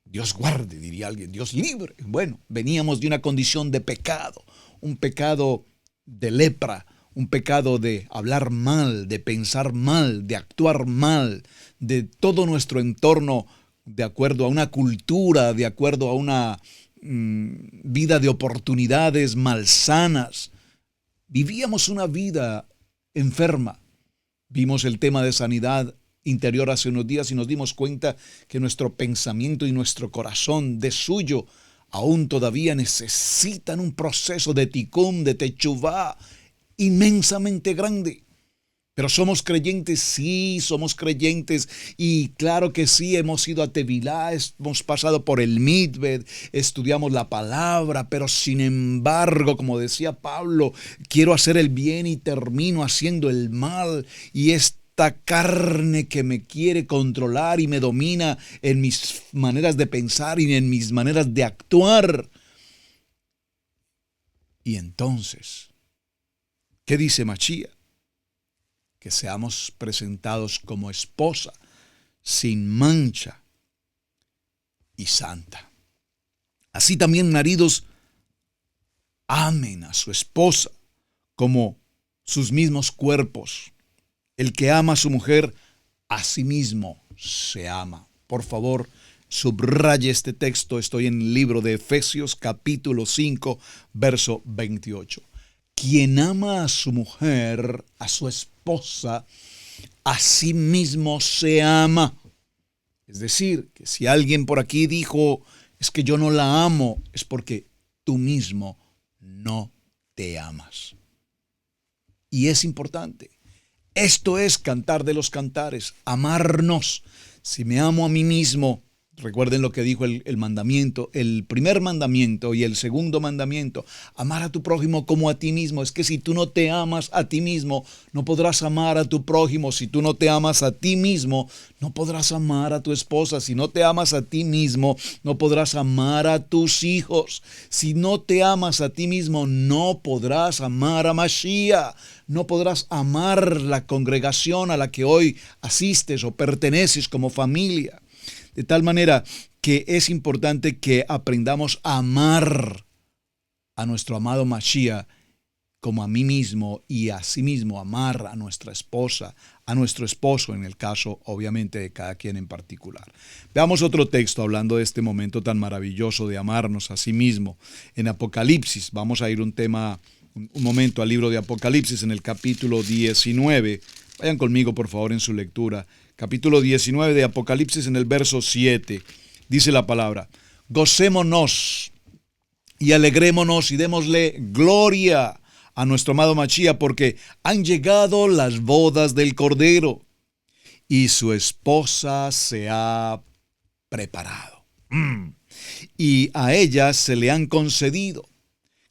Dios guarde, diría alguien, Dios libre. Bueno, veníamos de una condición de pecado, un pecado de lepra, un pecado de hablar mal, de pensar mal, de actuar mal, de todo nuestro entorno, de acuerdo a una cultura, de acuerdo a una vida de oportunidades malsanas. Vivíamos una vida enferma. Vimos el tema de sanidad interior hace unos días y nos dimos cuenta que nuestro pensamiento y nuestro corazón de suyo aún todavía necesitan un proceso de tikkun, de techuvá, inmensamente grande. Pero somos creyentes, sí, somos creyentes, y claro que sí, hemos ido a Tevilá, hemos pasado por el Midbet, estudiamos la palabra, pero sin embargo, como decía Pablo, quiero hacer el bien y termino haciendo el mal, y es esta carne que me quiere controlar y me domina en mis maneras de pensar y en mis maneras de actuar. Y entonces, ¿qué dice Mashiach? Que seamos presentados como esposa, sin mancha y santa. Así también, maridos, amen a su esposa como sus mismos cuerpos. El que ama a su mujer, a sí mismo se ama. Por favor, subraye este texto. Estoy en el libro de Efesios, capítulo 5, verso 28. Quien ama a su mujer, a su esposa, a sí mismo se ama. Es decir, que si alguien por aquí dijo, es que yo no la amo, es porque tú mismo no te amas. Y es importante. Esto es Cantar de los Cantares, amarnos. Si me amo a mí mismo, recuerden lo que dijo el mandamiento, el primer mandamiento y el segundo mandamiento, amar a tu prójimo como a ti mismo. Es que si tú no te amas a ti mismo, no podrás amar a tu prójimo. Si tú no te amas a ti mismo, no podrás amar a tu esposa. Si no te amas a ti mismo, no podrás amar a tus hijos. Si no te amas a ti mismo, no podrás amar a Mashiach. No podrás amar la congregación a la que hoy asistes o perteneces como familia. De tal manera que es importante que aprendamos a amar a nuestro amado Mashiach como a mí mismo y a sí mismo amar a nuestra esposa, a nuestro esposo, en el caso obviamente de cada quien en particular. Veamos otro texto hablando de este momento tan maravilloso de amarnos a sí mismo. En Apocalipsis, vamos a ir un momento al libro de Apocalipsis en el capítulo 19. Vayan conmigo por favor en su lectura. Capítulo 19 de Apocalipsis en el verso 7. Dice la palabra: gocémonos y alegrémonos y démosle gloria a nuestro amado Mashiach, porque han llegado las bodas del Cordero y su esposa se ha preparado. Y a ella se le han concedido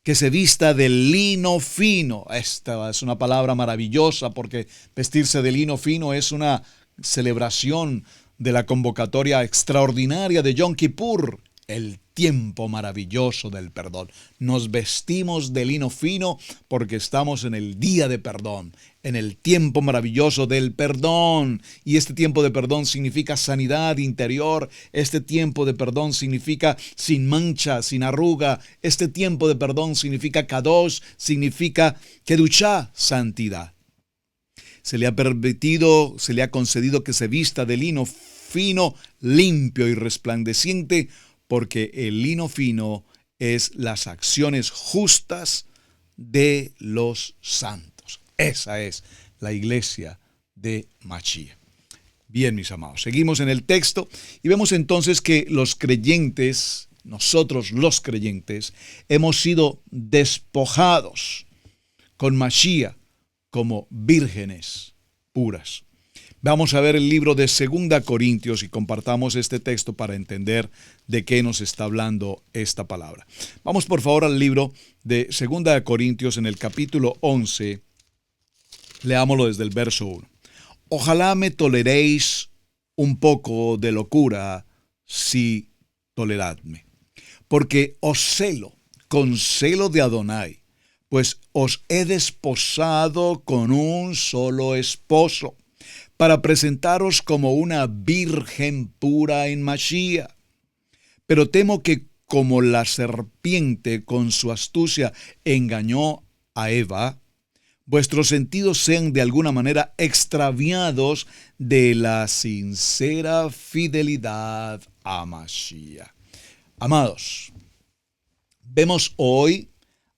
que se vista de lino fino. Esta es una palabra maravillosa, porque vestirse de lino fino es una celebración de la convocatoria extraordinaria de Yom Kippur, el tiempo maravilloso del perdón. Nos vestimos de lino fino porque estamos en el día de perdón, en el tiempo maravilloso del perdón. Y este tiempo de perdón significa sanidad interior. Este tiempo de perdón significa sin mancha, sin arruga. Este tiempo de perdón significa kadosh, significa kedushá, santidad. Se le ha permitido, se le ha concedido que se vista de lino fino, limpio y resplandeciente, porque el lino fino es las acciones justas de los santos. Esa es la iglesia de Mashiach. Bien, mis amados, seguimos en el texto y vemos entonces que los creyentes, nosotros los creyentes, hemos sido despojados con Mashiach como vírgenes puras. Vamos a ver el libro de 2 Corintios y compartamos este texto para entender de qué nos está hablando esta palabra. Vamos por favor al libro de 2 Corintios en el capítulo 11. Leámoslo desde el verso 1. Ojalá me toleréis un poco de locura, si toleradme, porque os celo con celo de Adonai, pues os he desposado con un solo esposo, para presentaros como una virgen pura en Mashiach. Pero temo que como la serpiente con su astucia engañó a Eva, vuestros sentidos sean de alguna manera extraviados de la sincera fidelidad a Mashiach. Amados, vemos hoy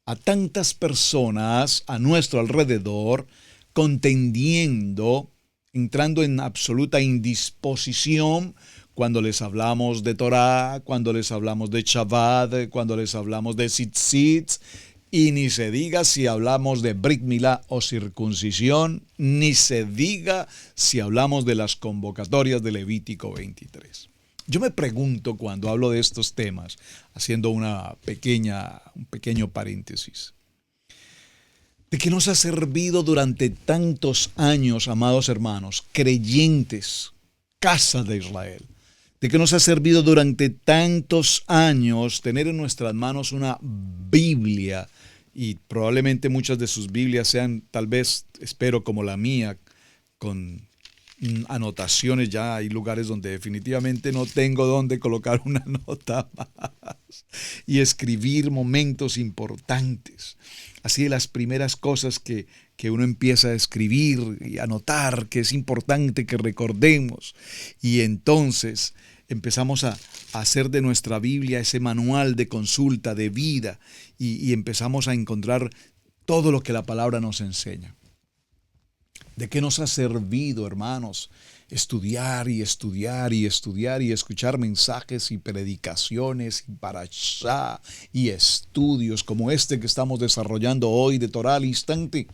a tantas personas a nuestro alrededor contendiendo, entrando en absoluta indisposición cuando les hablamos de Torah, cuando les hablamos de Shabbat, cuando les hablamos de tzitzit, y ni se diga si hablamos de Brit Milá o circuncisión, ni se diga si hablamos de las convocatorias de Levítico 23. Yo me pregunto cuando hablo de estos temas, haciendo un pequeño paréntesis, ¿De qué nos ha servido durante tantos años, amados hermanos, creyentes, casa de Israel? ¿De qué nos ha servido durante tantos años tener en nuestras manos una Biblia? Y probablemente muchas de sus Biblias sean, tal vez, espero, como la mía, con anotaciones. Ya hay lugares donde definitivamente no tengo dónde colocar una nota más y escribir momentos importantes. Así de las primeras cosas que uno empieza a escribir y anotar, que es importante que recordemos. Y entonces empezamos a hacer de nuestra Biblia ese manual de consulta, de vida, y empezamos a encontrar todo lo que la palabra nos enseña. ¿De qué nos ha servido, hermanos, estudiar y estudiar y estudiar y escuchar mensajes y predicaciones y parashá y estudios como este que estamos desarrollando hoy de Torah al instante?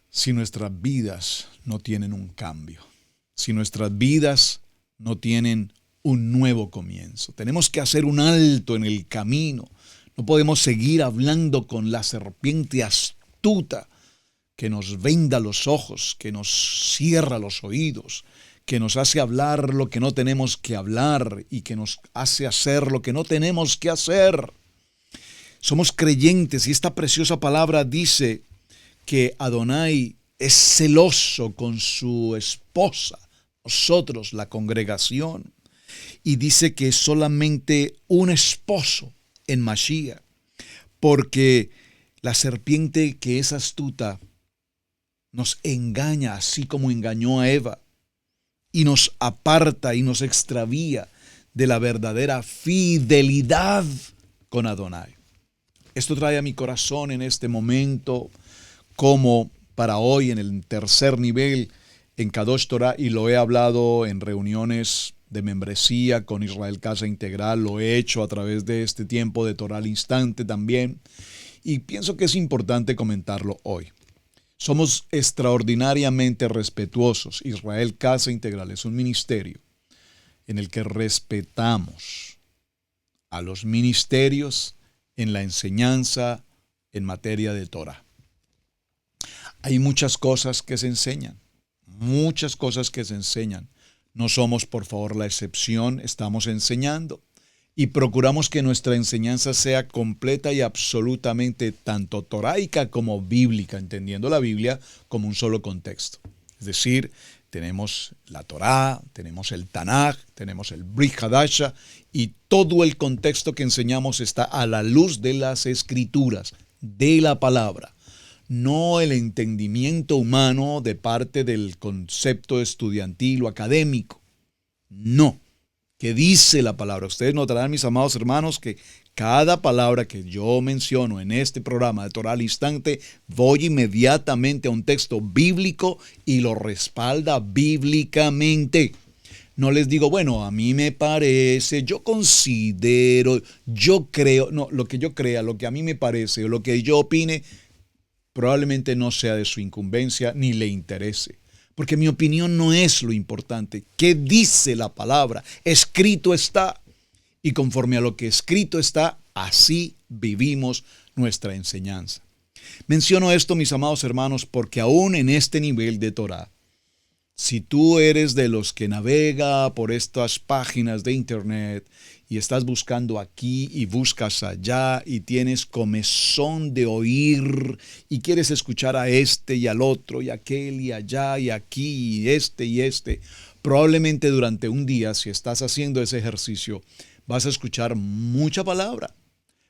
Si nuestras vidas no tienen un cambio, si nuestras vidas no tienen un nuevo comienzo. Tenemos que hacer un alto en el camino. No podemos seguir hablando con la serpiente astuta que nos venda los ojos, que nos cierra los oídos, que nos hace hablar lo que no tenemos que hablar y que nos hace hacer lo que no tenemos que hacer. Somos creyentes y esta preciosa palabra dice que Adonai es celoso con su esposa, nosotros, la congregación, y dice que es solamente un esposo en Mashiach, porque la serpiente que es astuta nos engaña así como engañó a Eva y nos aparta y nos extravía de la verdadera fidelidad con Adonai. Esto trae a mi corazón en este momento como para hoy en el tercer nivel en Kadosh Torah, y lo he hablado en reuniones de membresía con Israel Casa Integral, lo he hecho a través de este tiempo de Torah al instante también, y pienso que es importante comentarlo hoy. Somos extraordinariamente respetuosos. Israel Casa Integral es un ministerio en el que respetamos a los ministerios en la enseñanza en materia de Torah. Hay muchas cosas que se enseñan, muchas cosas que se enseñan. No somos, por favor, la excepción, estamos enseñando. Y procuramos que nuestra enseñanza sea completa y absolutamente tanto toráica como bíblica, entendiendo la Biblia como un solo contexto. Es decir, tenemos la Torá, tenemos el Tanaj, tenemos el Brit Hadasha, y todo el contexto que enseñamos está a la luz de las Escrituras, de la palabra. No el entendimiento humano de parte del concepto estudiantil o académico. No. ¿Qué dice la palabra? Ustedes notarán, mis amados hermanos, que cada palabra que yo menciono en este programa de Torah al instante, voy inmediatamente a un texto bíblico y lo respalda bíblicamente. No les digo, bueno, a mí me parece, yo considero, yo creo. No, lo que yo crea, lo que a mí me parece o lo que yo opine, probablemente no sea de su incumbencia ni le interese. Porque mi opinión no es lo importante. ¿Qué dice la palabra? Escrito está. Y conforme a lo que escrito está, así vivimos nuestra enseñanza. Menciono esto, mis amados hermanos, porque aún en este nivel de Torah, si tú eres de los que navega por estas páginas de internet y estás buscando aquí y buscas allá y tienes comezón de oír y quieres escuchar a este y al otro y aquel y allá y aquí y este, probablemente durante un día, si estás haciendo ese ejercicio, vas a escuchar mucha palabra.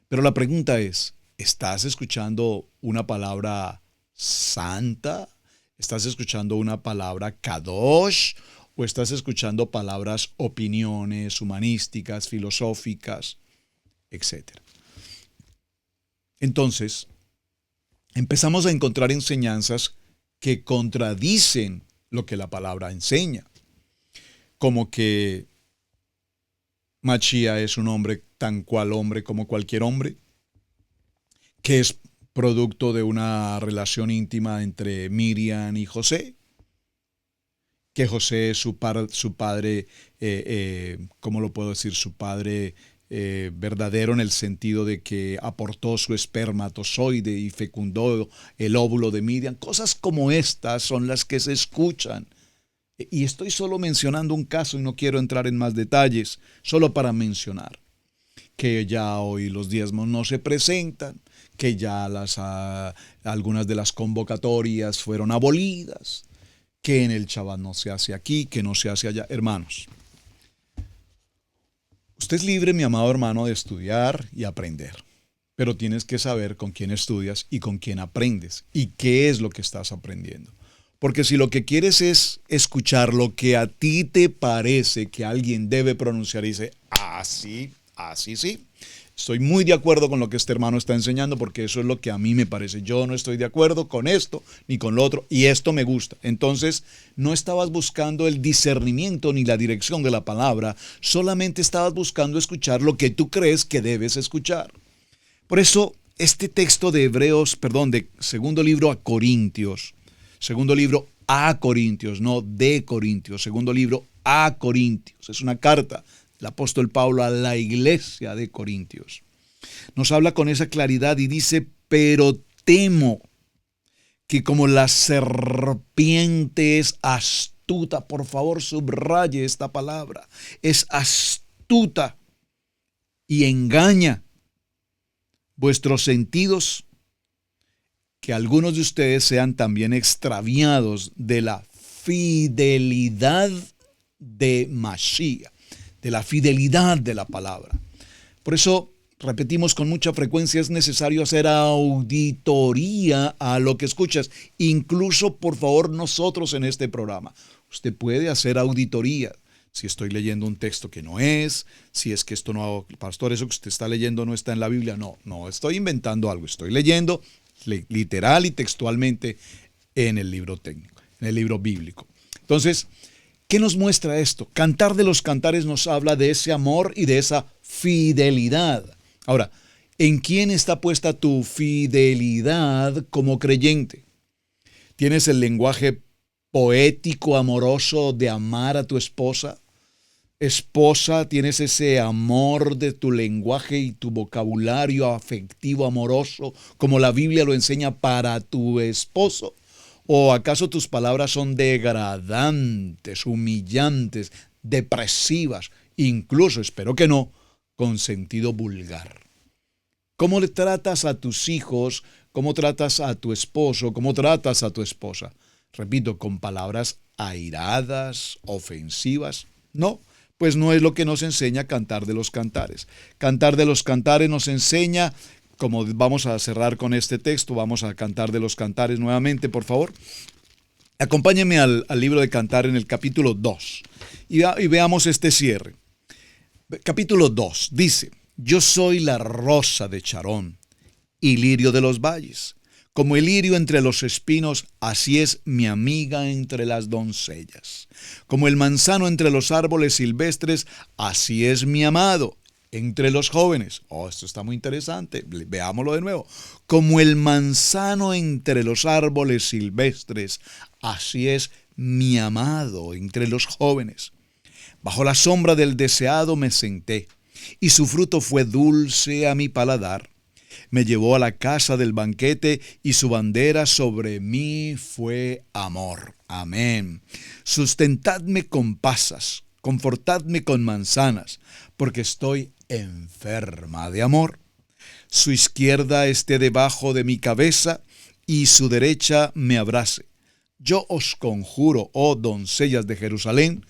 Pero la pregunta es, ¿estás escuchando una palabra santa? ¿Estás escuchando una palabra kadosh? ¿O estás escuchando palabras, opiniones humanísticas, filosóficas, etcétera? Entonces, empezamos a encontrar enseñanzas que contradicen lo que la palabra enseña. Como que Mashiach es un hombre tan cual hombre como cualquier hombre, que es producto de una relación íntima entre Miriam y José, que José es su padre, ¿cómo lo puedo decir? Su padre verdadero en el sentido de que aportó su espermatozoide y fecundó el óvulo de Miriam. Cosas como estas son las que se escuchan. Y estoy solo mencionando un caso y no quiero entrar en más detalles, solo para mencionar que ya hoy los diezmos no se presentan, que ya algunas de las convocatorias fueron abolidas, que en el Shabbat no se hace aquí, que no se hace allá. Hermanos, usted es libre, mi amado hermano, de estudiar y aprender, pero tienes que saber con quién estudias y con quién aprendes y qué es lo que estás aprendiendo. Porque si lo que quieres es escuchar lo que a ti te parece que alguien debe pronunciar y dice, así sí, estoy muy de acuerdo con lo que este hermano está enseñando porque eso es lo que a mí me parece. Yo no estoy de acuerdo con esto ni con lo otro y esto me gusta. Entonces no estabas buscando el discernimiento ni la dirección de la palabra, solamente estabas buscando escuchar lo que tú crees que debes escuchar. Por eso este texto de de segundo libro a Corintios, segundo libro a Corintios, no de Corintios, segundo libro a Corintios. Es una carta del apóstol Pablo a la iglesia de Corintios. Nos habla con esa claridad y dice, pero temo que como la serpiente es astuta, por favor subraye esta palabra, es astuta y engaña vuestros sentidos, que algunos de ustedes sean también extraviados de la fidelidad de Mashiach, de la fidelidad de la palabra. Por eso, repetimos con mucha frecuencia, es necesario hacer auditoría a lo que escuchas. Incluso, por favor, nosotros en este programa. Usted puede hacer auditoría. Si estoy leyendo un texto que no es, si es que esto no, pastor, eso que usted está leyendo no está en la Biblia. No estoy inventando algo, estoy leyendo literal y textualmente en el libro técnico, en el libro bíblico. Entonces, ¿qué nos muestra esto? Cantar de los Cantares nos habla de ese amor y de esa fidelidad. Ahora, ¿en quién está puesta tu fidelidad como creyente? ¿Tienes el lenguaje poético, amoroso de amar a tu esposa? Esposa, ¿tienes ese amor de tu lenguaje y tu vocabulario afectivo, amoroso, como la Biblia lo enseña para tu esposo? ¿O acaso tus palabras son degradantes, humillantes, depresivas, incluso, espero que no, con sentido vulgar? ¿Cómo le tratas a tus hijos? ¿Cómo tratas a tu esposo? ¿Cómo tratas a tu esposa? Repito, ¿con palabras airadas, ofensivas? No. Pues no es lo que nos enseña Cantar de los Cantares. Cantar de los Cantares nos enseña, como vamos a cerrar con este texto, vamos a Cantar de los Cantares nuevamente, por favor. Acompáñenme al libro de Cantar en el capítulo 2 y veamos este cierre. Capítulo 2 dice, yo soy la rosa de Charón y lirio de los valles. Como el lirio entre los espinos, así es mi amiga entre las doncellas. Como el manzano entre los árboles silvestres, así es mi amado entre los jóvenes. Esto está muy interesante. Veámoslo de nuevo. Como el manzano entre los árboles silvestres, así es mi amado entre los jóvenes. Bajo la sombra del deseado me senté, y su fruto fue dulce a mi paladar. Me llevó a la casa del banquete y su bandera sobre mí fue amor. Amén. Sustentadme con pasas, confortadme con manzanas, porque estoy enferma de amor. Su izquierda esté debajo de mi cabeza y su derecha me abrace. Yo os conjuro, oh doncellas de Jerusalén,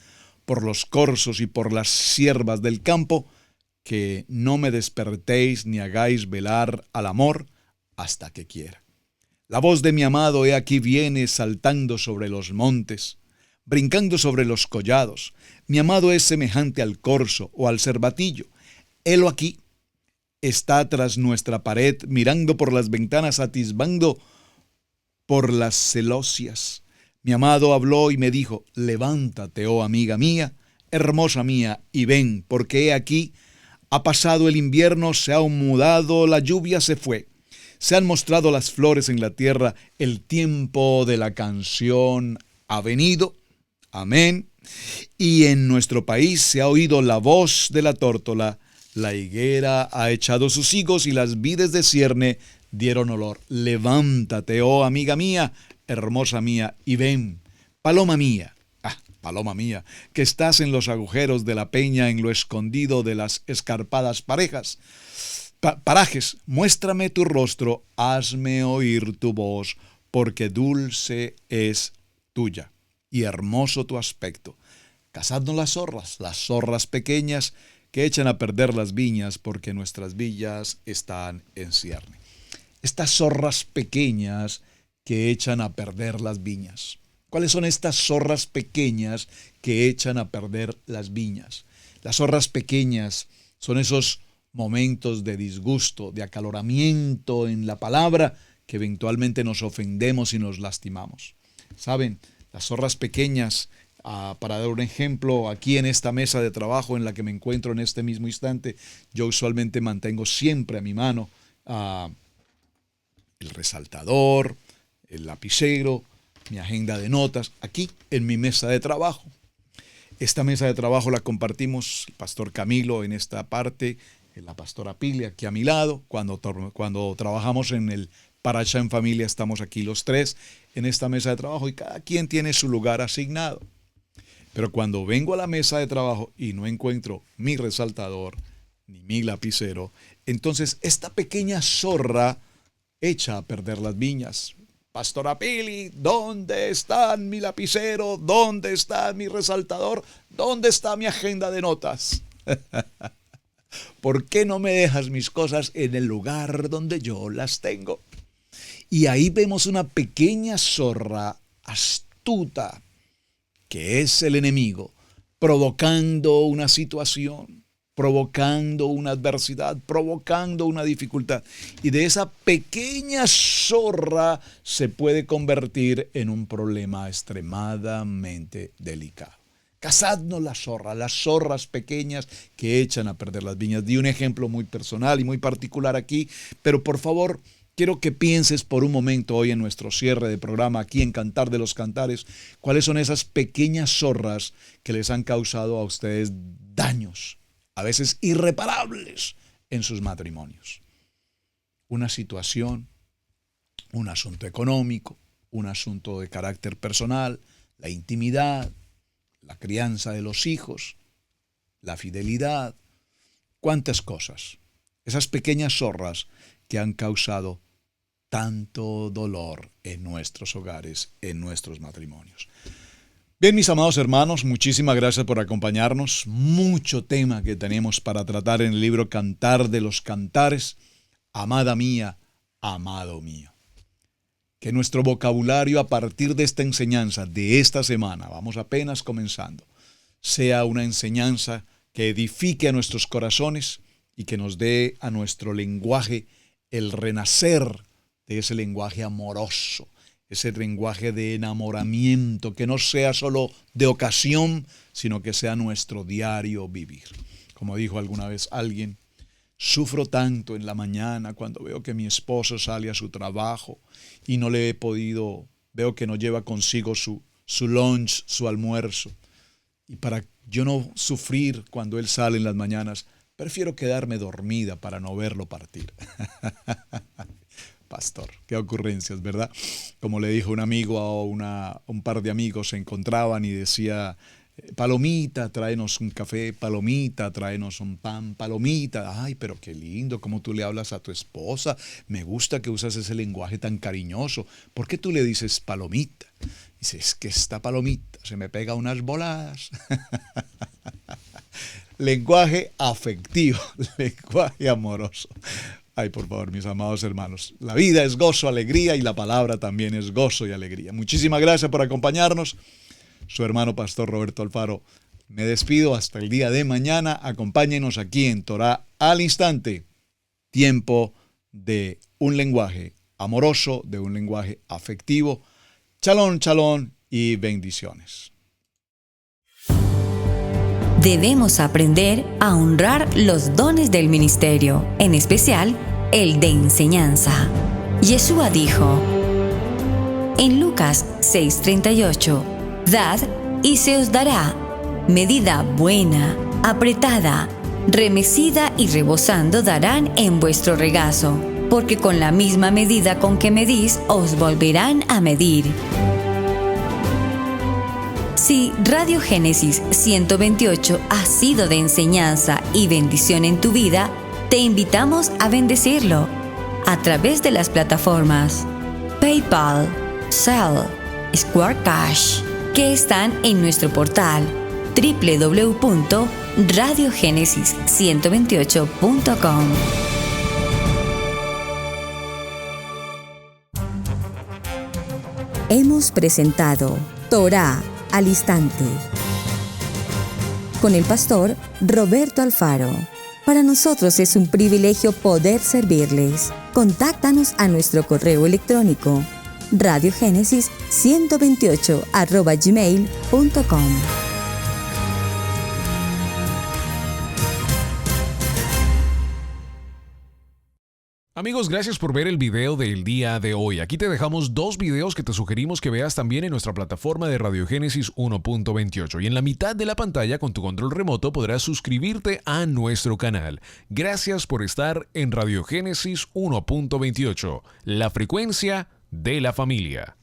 por los corzos y por las siervas del campo, que no me despertéis ni hagáis velar al amor hasta que quiera. La voz de mi amado he aquí viene saltando sobre los montes, brincando sobre los collados. Mi amado es semejante al corzo o al cervatillo. Helo aquí, está tras nuestra pared, mirando por las ventanas, atisbando por las celosias. Mi amado habló y me dijo, levántate, oh amiga mía, hermosa mía, y ven, porque he aquí, ha pasado el invierno, se ha mudado, la lluvia se fue. Se han mostrado las flores en la tierra, el tiempo de la canción ha venido. Amén. Y en nuestro país se ha oído la voz de la tórtola, La higuera ha echado sus higos y las vides de cierne dieron olor. Levántate, oh amiga mía, hermosa mía, y ven, paloma mía, que estás en los agujeros de la peña, en lo escondido de las escarpadas parajes, muéstrame tu rostro, hazme oír tu voz, porque dulce es tuya y hermoso tu aspecto. Cazadnos las zorras pequeñas que echan a perder las viñas, porque nuestras villas están en cierne. Estas zorras pequeñas que echan a perder las viñas. ¿Cuáles son estas zorras pequeñas que echan a perder las viñas? Las zorras pequeñas son esos momentos de disgusto, de acaloramiento en la palabra, que eventualmente nos ofendemos y nos lastimamos. ¿Saben? Las zorras pequeñas, para dar un ejemplo, aquí en esta mesa de trabajo en la que me encuentro en este mismo instante, yo usualmente mantengo siempre a mi mano el resaltador, el lapicero, mi agenda de notas, aquí en mi mesa de trabajo. Esta mesa de trabajo la compartimos el pastor Camilo en esta parte, la pastora Pili aquí a mi lado. Cuando trabajamos en el Parashá en Familia, estamos aquí los tres en esta mesa de trabajo y cada quien tiene su lugar asignado. Pero cuando vengo a la mesa de trabajo y no encuentro mi resaltador ni mi lapicero, entonces esta pequeña zorra echa a perder las viñas. Pastora Pili, ¿dónde está mi lapicero? ¿Dónde está mi resaltador? ¿Dónde está mi agenda de notas? ¿Por qué no me dejas mis cosas en el lugar donde yo las tengo? Y ahí vemos una pequeña zorra astuta, que es el enemigo, provocando una situación, provocando una adversidad, provocando una dificultad. Y de esa pequeña zorra se puede convertir en un problema extremadamente delicado. Cazadnos las zorras pequeñas que echan a perder las viñas. Di un ejemplo muy personal y muy particular aquí, pero por favor, quiero que pienses por un momento hoy en nuestro cierre de programa aquí en Cantar de los Cantares, cuáles son esas pequeñas zorras que les han causado a ustedes daños, a veces irreparables, en sus matrimonios. Una situación, un asunto económico, un asunto de carácter personal, la intimidad, la crianza de los hijos, la fidelidad, cuántas cosas. Esas pequeñas zorras que han causado tanto dolor en nuestros hogares, en nuestros matrimonios. Bien, mis amados hermanos, muchísimas gracias por acompañarnos. Mucho tema que tenemos para tratar en el libro Cantar de los Cantares. Amada mía, amado mío. Que nuestro vocabulario a partir de esta enseñanza de esta semana, vamos apenas comenzando, sea una enseñanza que edifique a nuestros corazones y que nos dé a nuestro lenguaje el renacer de ese lenguaje amoroso, ese lenguaje de enamoramiento, que no sea solo de ocasión, sino que sea nuestro diario vivir. Como dijo alguna vez alguien, sufro tanto en la mañana cuando veo que mi esposo sale a su trabajo y no le he podido, veo que no lleva consigo su lunch, su almuerzo. Y para yo no sufrir cuando él sale en las mañanas, prefiero quedarme dormida para no verlo partir. Pastor, qué ocurrencias, ¿verdad? Como le dijo un amigo a un par de amigos, se encontraban y decía, Palomita, tráenos un café, Palomita, tráenos un pan, Palomita. Ay, pero qué lindo cómo tú le hablas a tu esposa. Me gusta que usas ese lenguaje tan cariñoso. ¿Por qué tú le dices Palomita? Dice, es que esta Palomita se me pega unas voladas. Lenguaje afectivo, lenguaje amoroso. Ay, por favor, mis amados hermanos. La vida es gozo, alegría y la palabra también es gozo y alegría. Muchísimas gracias por acompañarnos. Su hermano pastor Roberto Alfaro. Me despido hasta el día de mañana. Acompáñenos aquí en Torá al instante. Tiempo de un lenguaje amoroso, de un lenguaje afectivo. Shalom, shalom y bendiciones. Debemos aprender a honrar los dones del ministerio, en especial el de enseñanza. Yeshua dijo en Lucas 6:38, Dad y se os dará, medida buena, apretada, remecida y rebosando darán en vuestro regazo, porque con la misma medida con que medís, os volverán a medir. Si Radio Génesis 128 ha sido de enseñanza y bendición en tu vida, te invitamos a bendecirlo a través de las plataformas PayPal, Zelle, Square Cash, que están en nuestro portal www.radiogenesis128.com. Hemos presentado Torá al Instante con el pastor Roberto Alfaro. Para nosotros es un privilegio poder servirles. Contáctanos a nuestro correo electrónico radiogenesis128@gmail.com. Amigos, gracias por ver el video del día de hoy. Aquí te dejamos 2 videos que te sugerimos que veas también en nuestra plataforma de Radio Génesis 1.28. Y en la mitad de la pantalla, con tu control remoto, podrás suscribirte a nuestro canal. Gracias por estar en Radio Génesis 1.28, la frecuencia de la familia.